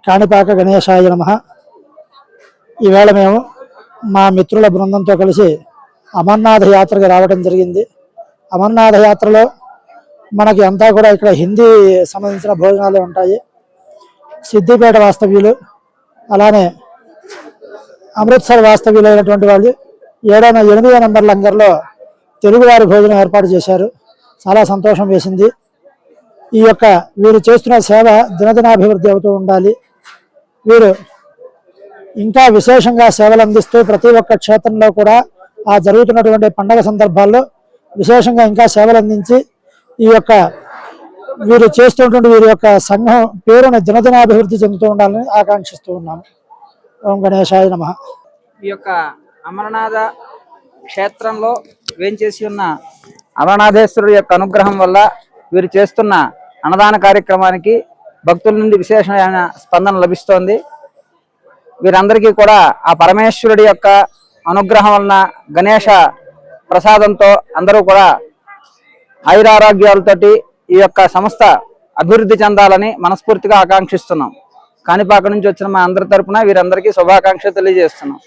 కాణిపాక గణేశాయ నమః. ఈవేళ మేము మా మిత్రుల బృందంతో కలిసి అమర్నాథ యాత్రకు రావడం జరిగింది. అమర్నాథ యాత్రలో మనకి అంతా కూడా ఇక్కడ హిందీ సంబంధించిన భోజనాలు ఉంటాయి. సిద్దిపేట వాస్తవ్యులు, అలానే అమృత్సర్ వాస్తవ్యులు అయినటువంటి వాళ్ళు 8వ నెంబర్ లంగర్లో తెలుగువారి భోజనం ఏర్పాటు చేశారు. చాలా సంతోషం వేసింది. ఈ యొక్క వీరు చేస్తున్న సేవ దినదినాభివృద్ధి అవుతూ ఉండాలి. వీరు ఇంకా విశేషంగా సేవలు అందిస్తూ ప్రతి ఒక్క క్షేత్రంలో కూడా ఆ జరుగుతున్నటువంటి పండగ సందర్భాల్లో విశేషంగా ఇంకా సేవలు అందించి ఈ యొక్క వీరు చేస్తున్నటువంటి వీరి యొక్క సంఘం పేరును దినదినాభివృద్ధి చెందుతూ ఉండాలని ఆకాంక్షిస్తూ ఉన్నాము. ఓం గణేశాయ నమః. ఈ యొక్క అమరనాథ క్షేత్రంలో వేంచేసి ఉన్న అమరనాథేశ్వరుడు యొక్క అనుగ్రహం వల్ల వీరు చేస్తున్న అన్నదాన కార్యక్రమానికి భక్తుల నుండి విశేషమైన స్పందన లభిస్తోంది. వీరందరికీ కూడా ఆ పరమేశ్వరుడి యొక్క అనుగ్రహం వలన గణేష ప్రసాదంతో అందరూ కూడా ఆయురారోగ్యాలతోటి ఈ యొక్క సంస్థ అభివృద్ధి చెందాలని మనస్ఫూర్తిగా ఆకాంక్షిస్తున్నాం. కాణిపాక నుంచి వచ్చిన మా అందరి తరపున వీరందరికీ శుభాకాంక్షలు తెలియజేస్తున్నాం.